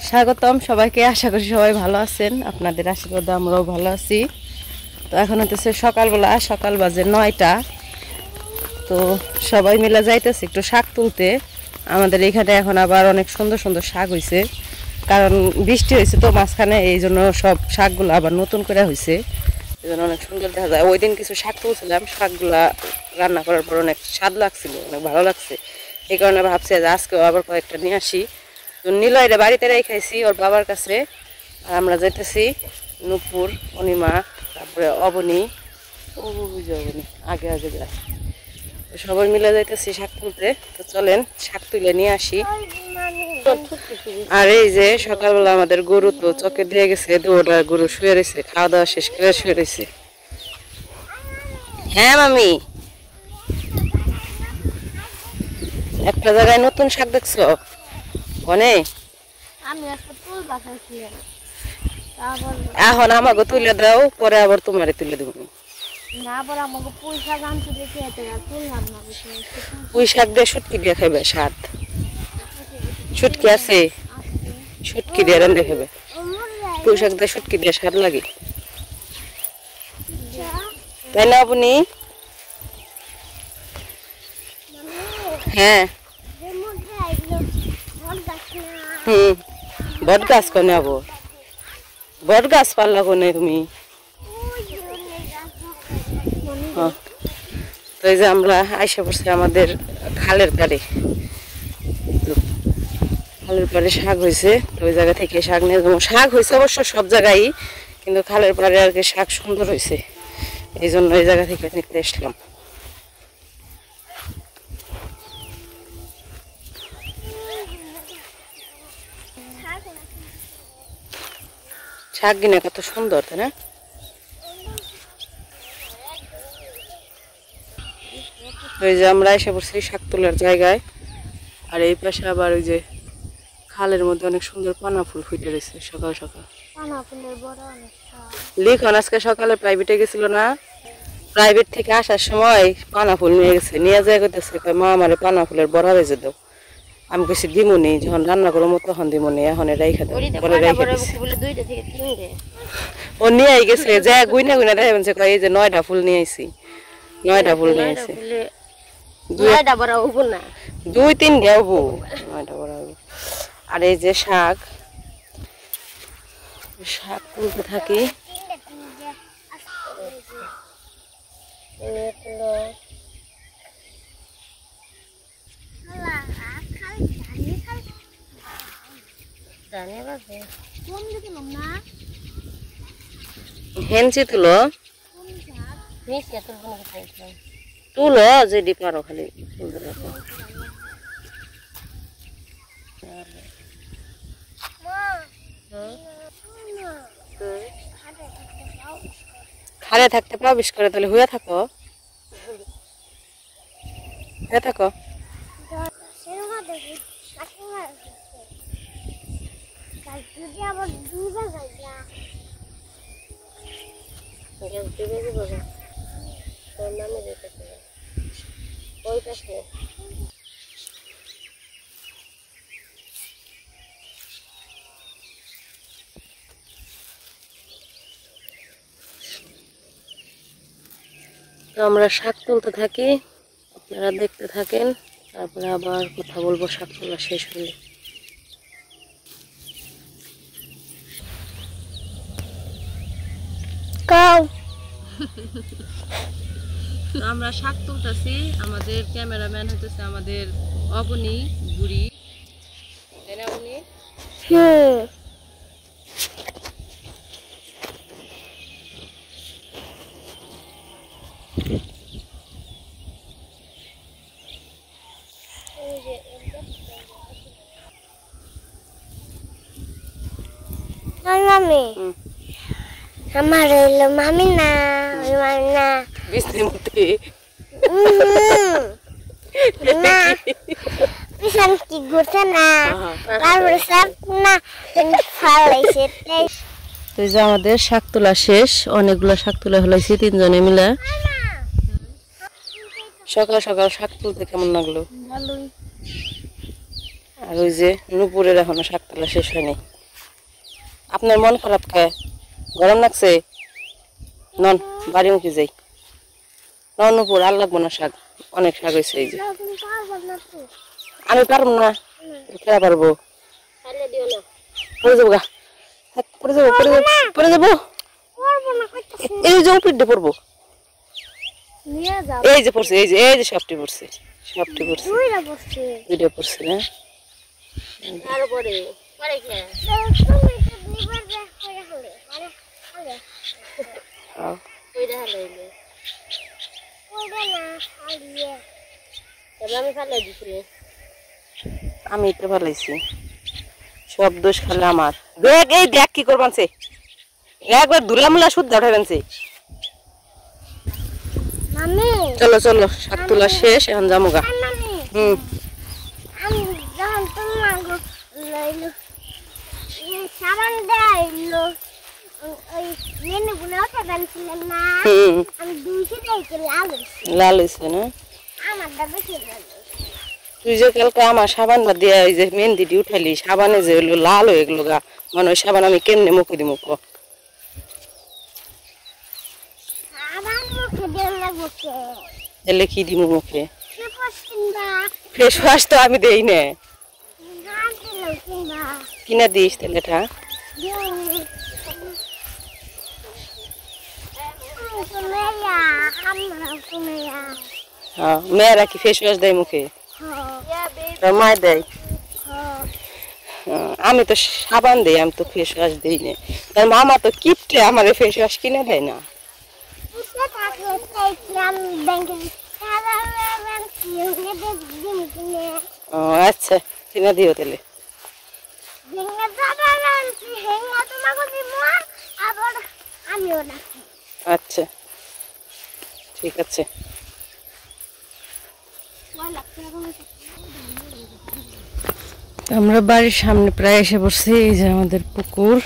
স্বাগতম সবাইকে। আশা করি সবাই ভালো আছেন, আপনাদের আশীর্বাদে আমরাও ভালো আছি। তো এখন হতেছে সকালবেলা, সকাল বাজে 9টা। তো সবাই মিলে যাইতেছে একটু শাক তুলতে। আমাদের এখানে এখন আবার অনেক সুন্দর সুন্দর শাক হয়েছে, কারণ বৃষ্টি হয়েছে তো মাঝখানে, এই জন্য সব শাকগুলো আবার নতুন করে হয়েছে, এই জন্য অনেক সুন্দর দেখা যায়। ওই দিন কিছু শাক তুলছিলাম, শাকগুলা রান্না করার পর অনেক স্বাদ লাগছিল, অনেক ভালো লাগছে। এই কারণে ভাবছি যে আজকেও আবার কয়েকটা নিয়ে আসি। নিলয়রে বাড়িতে রেখাইছি ওর বাবার কাছে, আর আমরা যাইতেছি নূপুর, অনিমা, তারপরে অবনী, অবনী আগে আগে যায়। সবাই মিলে যাইতেছি শাক তুলতে। তো চলেন শাক তুলে নিয়ে আসি। আর এই যে সকালবেলা আমাদের গরু তো চকে দিয়ে গেছে, দুটা গরু শুয়ে রয়েছে, খাওয়া দাওয়া শেষ করে শুয়ে রয়েছে। হ্যাঁ মামি, একটা জায়গায় নতুন শাক দেখছো? অনেক এখন আমাকে তুলে দাও, পরে আবার তোমারে তুলে দেবো। পুঁই শাক দিয়ে শুটকি দিয়ে খাবে, স্বাদ। শুটকি আছে, শুটকি দিয়ে রান্না খাবে। পুঁই শাক দিয়ে শুটকি দিয়ে স্বাদ লাগে, তাই না আপনি? হ্যাঁ, বট গাছ কনে আবার, বট গাছ পারলা কোনে তুমি? তো এই যে আমরা আইসা পড়ছি আমাদের খালের পাড়ে। খালের পাড়ে শাক হয়েছে, তো ওই জায়গা থেকে শাক নিয়ে যাবো। শাক হয়েছে অবশ্য সব জায়গায়, কিন্তু খালের পাড়ে আর কি শাক সুন্দর হয়েছে, এই জন্য এই জায়গা থেকে নিতে আসলাম। শাক কিনা কত সুন্দর, তাই না? ওই যে আমরা এসে পড়ছি শাক তোলার জায়গায়, আর এই পাশে আবার ওই যে খালের মধ্যে অনেক সুন্দর পানা ফুল ফুটে রয়েছে। সকাল সকাল লিখন আজকে সকালে প্রাইভেটে গেছিল না, প্রাইভেট থেকে আসার সময় পানা ফুল নিয়ে গেছে, নিয়ে যায় করতেছে মা আমারে পানা ফুলের বড়া ভেজে দাও। আমি কইছি দিমুনি, যখন রান্না করো মতো তখন দিমুনি, এখন রেখে দাও। পরে রেখে দিছি। ও নিয়ে গেছে, যা গুইনা গুইনা দেখে বলছে এই যে 9টা ফুল নিয়ে আইছি, 9টা ফুল নিয়ে আইছে। 9টা বড় হবো না, 2-3 হবো, 9টা বড় হবো। আর এই যে শাক, শাক তুলতে থাকি। হেনচি তুলো, তুলো যদি পারো, খালি তুলতে থাকো। খালে থাকতে প্রবেশ করে, তাহলে হয়ে থাকো, হয়ে থাকো। তো আমরা শাক তুলতে থাকি, আপনারা দেখতে থাকেন, তারপরে আবার কথা বলবো শাক তোলা শেষ হলে। আমরা শাক তুলতেছি, আমাদের ক্যামেরাম্যান হতেছে আমাদের অবনী বুড়ি, তাই না অবনী? মামি আমার হইলো মামি না, মামি না বৃষ্টির মধ্যে না পিছন কি ঘুরছে না, তারপরে সব না ফালাইছে। তো এই যে আমাদের শাক তোলা শেষ, অনেকগুলো শাক তোলা হলাইছি 3 জনে মিলে। সকাল সকাল শাক তুলতে কেমন লাগলো? ভালোই। আর ওই যে নূপুরের এখনো শাক তোলা শেষ হয়নি। আপনার মন খারাপ কে? গরম লাগছে? নন বাড়ি মুখে যাই। নন উপর আর লাগবো না শাক, অনেক শাক হয়েছে। এই যে আমি পারবো না, খেলা পারবো, পড়ে যাবো গা, পড়ে যাবো পড়ে যাবো পড়ে যাবো। এই যে উপর দিয়ে পড়বো। এই যে পড়ছে, এই যে এই যে সবটি পড়ছে, সবটি পড়ছে, দুইটা পড়ছে না। আমি তো ভালাইছি, সব দোষ খালে আমার। দেখ এই দেখ কি করবানছে, একবার ধুলামুলা শুদ্ধ উঠাবেনছে। চলো চলো, শাক তোলা শেষ, এখন যাবো গা। লাল হয়েছে না? তুই যে কালকে আমার সাবান বা দিয়ে এই যে মেহেন্দি উঠালি, সাবানে যে হলো লাল হয়ে গেলো গা, মানে ওই সাবান আমি কেমনে মুখে দি? মুখ এলে কি দিব মুখে? ফেস ওয়াশ তো আমি দেই না। কিনা দিস তেলেটা? হ্যাঁ, মেয়েরা কি ফেস ওয়াশ দেয় মুখে? মায় দেয়। আমি তো সাবান দেই, আমি তো ফেস ওয়াশ দিই না। তার মামা তো কিপটে, আমার ফেস ওয়াশ কিনে দেয় না। ও আচ্ছা, কিনে দিও তাহলে। আচ্ছা ঠিক আছে। আমরা বাড়ির সামনে প্রায় এসে পড়ছি। এই যে আমাদের পুকুর।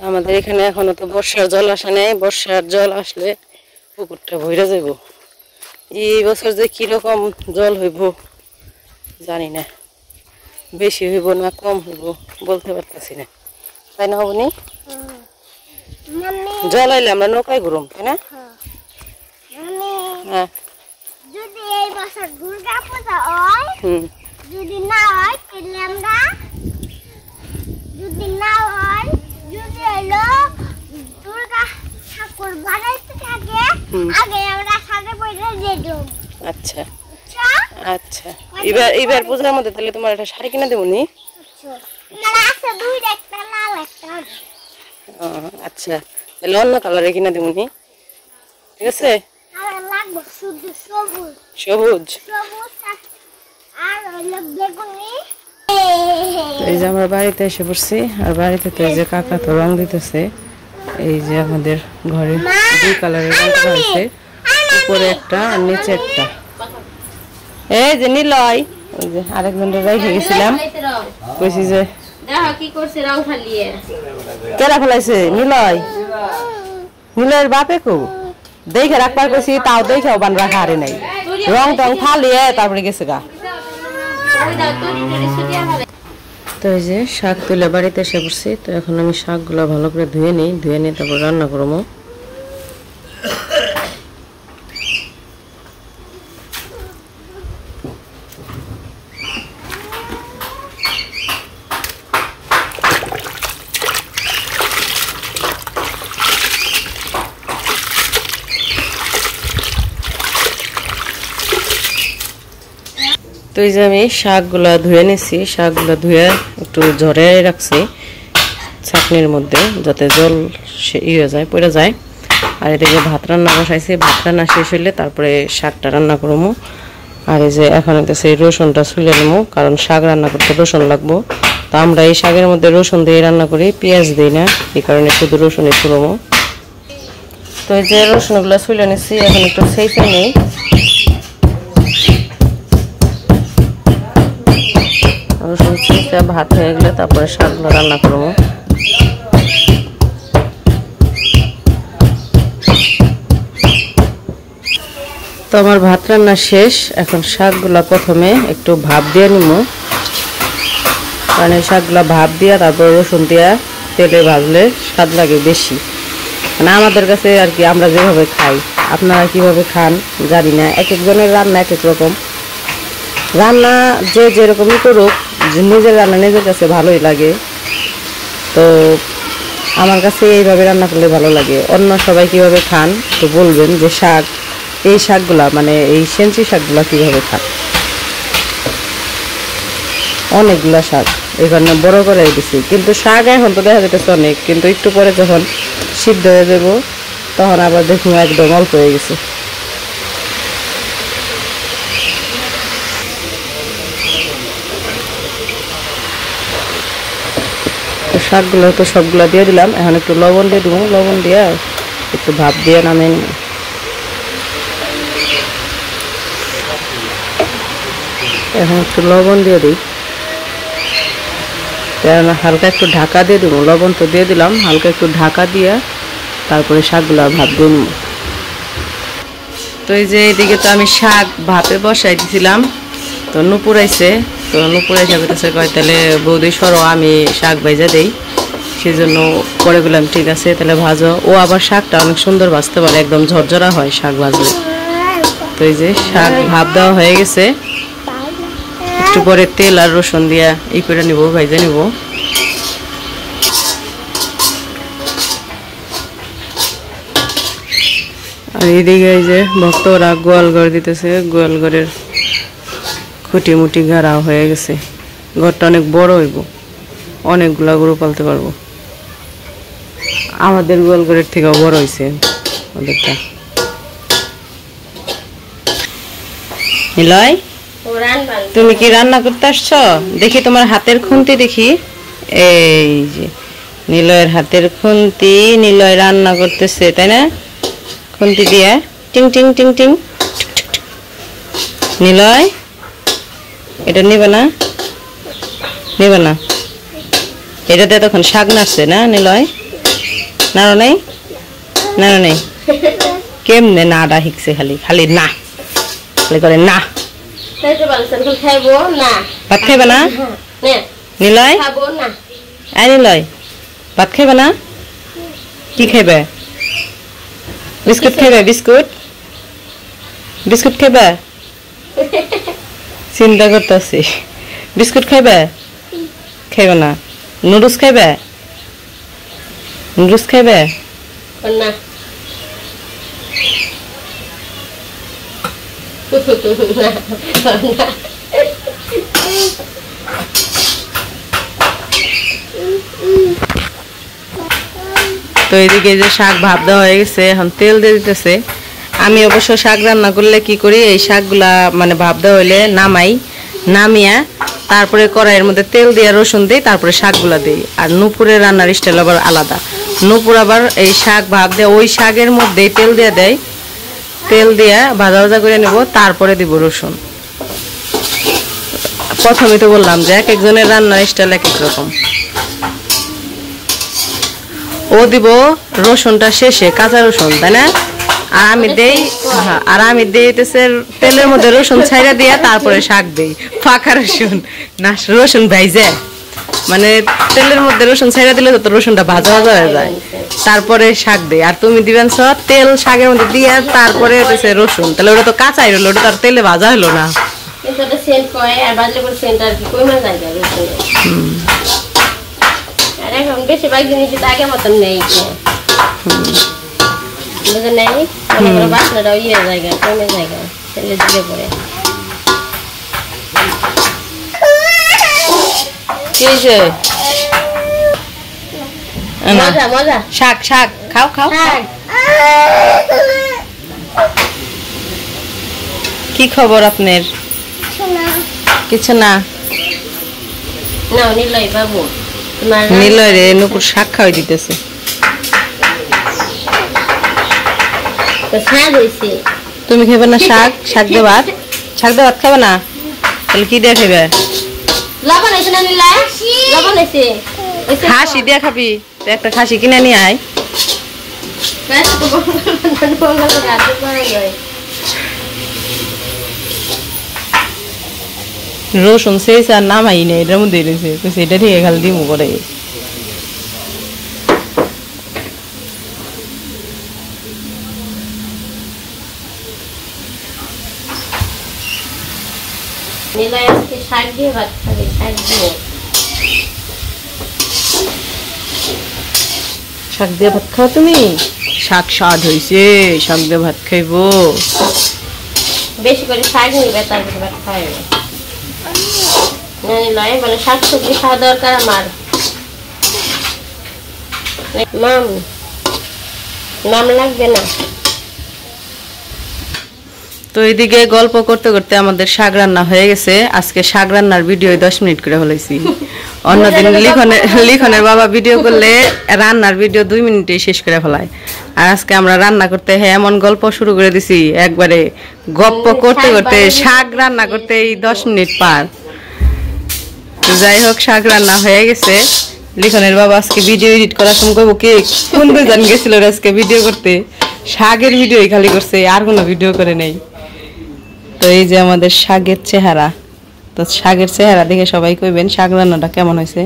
আমাদের এখানে এখনো তো বর্ষার জল আসে নাই, বর্ষার জল আসলে পুকুরটা ভরে যাব। এই বছর যে কিরকম জল হইব জানি না, বেশি হইব না কম হইব বলতে পারতেছি না, তাই না? হবনি জল আইলে আমরা নৌকায় ঘুরম, তাই না? হ্যাঁ, যদি এই বছর দুর্গা পূজা হয়, যদি না হয় তাহলে আমরা, যদি না হয়, যদি হলো দুর্গা ঠাকুর বানাইতে থাকে, আগে আমরা সাথে পয়সা দিয়ে দেব। আচ্ছা আচ্ছা, এবার পূজার মধ্যে তাহলে তোমার একটা শাড়ি কিনে দেবো নি? আছে দুইটা, একটা লাল একটা। আচ্ছা, তাহলে অন্য কালারে কিনে দেবো নি, ঠিক আছে? সবুজ। এই যে আমরা বাড়িতে এসে পড়ছি, আর বাড়িতে তো এই যে কাকা তো রং দিতেছে। এই যে আমাদের ঘরে দুই কালারের রং করা হয়েছে, উপরে একটা আর নিচে একটা। এই যে নিলয়, ওই যে আরেকজনের রেখে গেছিলাম, কইছি যে কেরা ফেলাইছে নিলয়, নিলয়ের বাপে খুব দেখে রাখবার কইছি, তাও দেখেও বান রাখা হারে নাই, রং টং ফালিয়ে তারপরে গেছে গা। তো এই যে শাক তুলে বাড়িতে এসে পড়ছি। তো এখন আমি শাকগুলো ভালো করে ধুয়ে নিই, ধুয়ে নিয়ে তারপর রান্না করবো। তো এই যে আমি শাকগুলা ধুয়ে নিছি, শাকগুলা ধুয়ে একটু ঝরে রাখছি ছাঁকনির মধ্যে, যাতে জল ইয়ে যায়, পড়ে যায়। আর এদিকে ভাত রান্না বসাইছি, ভাত রান্না শেষ হইলে তারপরে শাকটা রান্না করবো। আর এই যে এখন সেই রসুনটা ছুলে নেবো, কারণ শাক রান্না করতে রসুন লাগবো। তো আমরা এই শাকের মধ্যে রসুন দিয়ে রান্না করি, পেঁয়াজ দিই না, এই কারণে শুধু রসুনই ছুলবো। তো এই যে রসুনগুলো ছুলে নিচ্ছি, এখন একটু সেইতে নেই। রসুন ছিঁচে ভাত হয়ে গেলে তারপরে শাকগুলো রান্না করবো। তো আমার ভাত রান্না শেষ, এখন শাকগুলা প্রথমে একটু ভাপ দিয়ে নিব, কারণ এই শাকগুলা ভাপ দিয়া তারপর রসুন দিয়া তেলে ভাজলে স্বাদ লাগে বেশি, মানে আমাদের কাছে আর কি, আমরা যেভাবে খাই। আপনারা কিভাবে খান জানি না, এক একজনের রান্না এক এক রকম। রান্না যে যেরকমই করুক, নিজের রান্না নিজের কাছে ভালোই লাগে। তো আমার কাছে এইভাবে রান্না করলে ভালো লাগে। অন্য সবাই কিভাবে খান তো বলবেন যে শাক, এই শাকগুলা মানে এই সেঞ্চি শাকগুলা কিভাবে খান। অনেকগুলা শাক এখানে বড় করে দিছি, কিন্তু শাক এখন তো দেখা যেতেছে অনেক, কিন্তু একটু পরে যখন সিদ্ধ হয়ে যাব তখন আবার দেখুন একদম অল্প হয়ে গেছে। শাকগুলো তো সবগুলো দিয়ে দিলাম, এখন একটু লবণ দিয়ে দেবো, লবণ দিয়ে একটু ভাপ দিয়ে নামিয়ে নিব। এখন একটু লবণ দিয়ে দিই, হালকা একটু ঢাকা দিয়ে দেবো। লবণ তো দিয়ে দিলাম, হালকা একটু ঢাকা দিয়ে তারপরে শাকগুলো ভাপ দিয়ে নেব। তো এই যে এদিকে তো আমি শাক ভাপে বসাই দিয়েছিলাম, তো নুপুর আইছে, তো নুপুর এসে বলতেছে কয় তাহলে বৌদি সরো আমি শাক ভাজা দেই। সেই জন্য পরে বললাম ঠিক আছে তাহলে ভাজো। ও আবার শাকটা অনেক সুন্দর ভাজতে পারে, একদম ঝরঝরা হয় শাক ভাজলে। তো এই যে শাক ভাপ দেওয়া হয়ে গেছে, একটু পরে তেল আর রসুন দিয়া এই করে নিব, ভাজা নিব। আর এইদিকে এই যে ভক্তরা গোয়াল ঘর দিতেছে, গোয়াল ঘরের খুঁটি মুটি গাড়া হয়ে গেছে। ঘরটা অনেক বড় হইব, অনেকগুলা গরু পালতে পারবো। আমাদের গোয়াল ঘরের থেকেও বড় হয়েছে ওদেরটা। নিলয়, তুমি কি রান্না করতে আসছো? দেখি তোমার হাতের খুন্তি দেখি। এই যে নিলয়ের হাতের খুন্তি, নিলয় রান্না করতেছে তাই না? খুন্তি দিয়ে টিং টিং টিং টিং। নিলয়, এটা নিবে না, নিবে না। এটাতে তখন শাক নাড়ছে না নিলয়? নাড়ো নেই, নাড়ো নেই। কেমনে নাড়া শিখছে, খালি খালি না, খালি করে না। ভাত খাইবে না নিলয়? নিলয় ভাত খাইবে না? কি খাইবে? বিস্কুট খাইবে? বিস্কুট, বিস্কুট খাইবে? চিন্তা করতেছি। বিস্কুট খাইবে? খাইবে না। নুডলস খাইবে? নুডলস খাইবে না? তো এদিকে যে শাক ভাপ দেওয়া হয়ে গেছে, এখন তেল দিয়ে দিতেছে। আমি অবশ্য শাক রান্না করলে কি করি, এই শাকগুলা মানে ভাপ দেওয়া হইলে নামাই, নামিয়া তারপরে কড়াইয়ের মধ্যে তেল দিয়ে রসুন দিই, তারপরে শাকগুলা দিই। আর নুপুরের রান্নার স্টাইল আবার আলাদা। নুপুর আবার এই শাক ভাপ দিয়ে ওই শাকের মধ্যেই তেল দিয়ে দেয়, তেল দিয়ে ভাজা ভাজা করে নেব, তারপরে দিব রসুন। প্রথমে তো বললাম যে এক একজনের রান্নার স্টাইল এক এক রকম। ও দিব রসুনটা শেষে, কাঁচা রসুন তাই না? আর আমি দেই, আর আমি দিতেছে তেলের মধ্যে রসুন ছাইড়া দিয়া তারপরে শাক দেই, ফাঁকা রসুন না, রসুন ভাইজে মানে তেলের মধ্যে রসুন ছাইড়া দিলে তো রসুনটা ভাজা ভাজা হয়ে যায়, তারপরে শাক দেই। আর তুমি দিবেন তেল শাকের মধ্যে দিয়ে তারপরে হচ্ছে রসুন, তাহলে ওটা তো কাঁচাই হলো, ওটা তো আর তেলে ভাজা হলো না। বেশিরভাগ জিনিস আগে মতন নেই, বাসনাটাও ইয়ে জায়গা কমে জায়গা তেলে দিলে পরে। মজা মজা, শাক শাক খাও খাও। কি খবর আপনার? কিছু না। নিলয় বাবু, নিলয় রে নুপুর শাক খাওয়াই দিতেছে। তুমি খাবে না শাক? শাক দিয়ে ভাত, শাক দিয়ে ভাত খাবে না? তাহলে কি দিয়ে খাবে? খাসি দিয়ে খাবি? একটা খাসি কিনে নিয়ে আয়। রসুন সেই আর নামাই নেই, এটার মধ্যে রয়েছে, এটা থেকে খালি দিমু করে। নিলয় আজকে শাক দিয়ে ভাত খাবে, শাক দিয়ে। শাক দিয়ে ভাত খাও তুমি? শাক স্বাদ হয়েছে, শাক দিয়ে ভাত খাইবো। বেশি করে শাক নিবে, তারপরে ভাত খাবে। নিলয় বলে শাক সবজি খাওয়া দরকার আমার। মাম লাগবে না। তো এইদিকে গল্প করতে করতে আমাদের শাক রান্না হয়ে গেছে। আজকে শাক রান্নার ভিডিও 10 মিনিট করে হলাইছি। অন্যদিন লিখনের বাবা ভিডিও করলে রান্নার ভিডিও 2 মিনিটেই শেষ করে ফেলায়। আর আজকে আমরা রান্না করতে এমন গল্প শুরু করে দিছি, একবারে গপ্প করতে করতে শাক রান্না করতে 10 মিনিট পার। যাই হোক, শাক রান্না হয়ে গেছে। লিখনের বাবা আজকে ভিডিও এডিট করার সময় কইব কি কোন দুজন গেছিল আজকে ভিডিও করতে, শাকের ভিডিওই খালি করছে, আর কোনো ভিডিও করে নেই। তো এই যে আমাদের শাকের চেহারা। তো শাকের চেহারা দেখে সবাই কইবেন শাক রান্নাটা কেমন হয়েছে।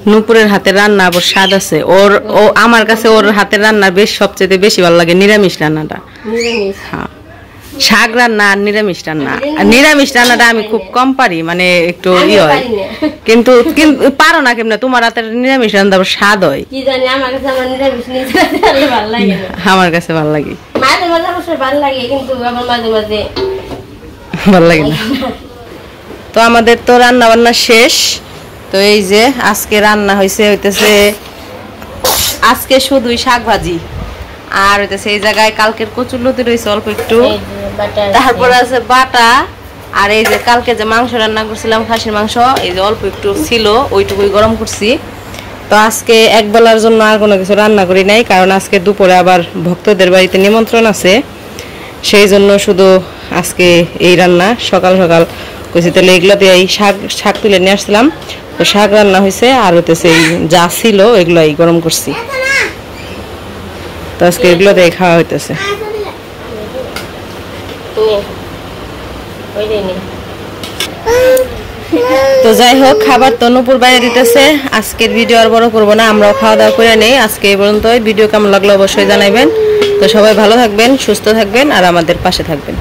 নূপুরের হাতের রান্না আবার স্বাদ আছে। ও আমার কাছে ওর হাতের রান্না সবচেয়ে বেশি ভালো লাগে নিরামিষ রান্নাটা। হ্যাঁ, শাক রান্না আর নিরামিষ রান্না। আর নিরামিষ রান্নাটা আমি খুব কম পারি, মানে একটু হয়, কিন্তু পারো না কেমনে? তোমার হাতের নিরামিষ রান্না স্বাদ হয় কি জানি, আমার কাছে আমার নিরামিষ ভালো লাগে না। আমার কাছে ভালো লাগে, মাঝে মাঝে অবশ্যই ভালো লাগে, কিন্তু আমার মাঝে মাঝে ভালো লাগে না। তো আমাদের তো রান্না বান্না শেষ। তো এই যে আজকে রান্না হইতেছে আজকে শুধুই শাক ভাজি, আর হইতেছে এই জায়গায় কালকের কচুরলতি রয়েছে অল্প একটু, তারপর আছে বাটা, আর এই যে কালকে যে মাংস রান্না করছিলাম খাসির মাংস, এই যে অল্প একটু ছিল, ওইটুকুই গরম করছি। তো আজকে এক বেলার জন্য আর কোনো কিছু রান্না করি নাই, কারণ আজকে দুপুরে আবার ভক্তদের বাড়িতে নিমন্ত্রণ আছে, সেই জন্য শুধু আজকে এই রান্না। সকাল সকাল কইছি তাহলে এগুলো দিয়ে শাক তুলে নিয়ে আসছিলাম, তো শাক রান্না হয়েছে, আর হইতেছে এই যা ছিল এগুলোই গরম করছি। তো আজকে এগুলো দিয়ে খাওয়া হইতেছে। তো যাই হোক, খাবার তো নূপুর বাইরে দিতেছে। আজকের ভিডিও আর বড় করবো না, আমরাও খাওয়া দাওয়া করে নেই। আজকে এই পর্যন্ত। ভিডিও কেমন লাগলো অবশ্যই জানাবেন। তো সবাই ভালো থাকবেন, সুস্থ থাকবেন, আর আমাদের পাশে থাকবেন।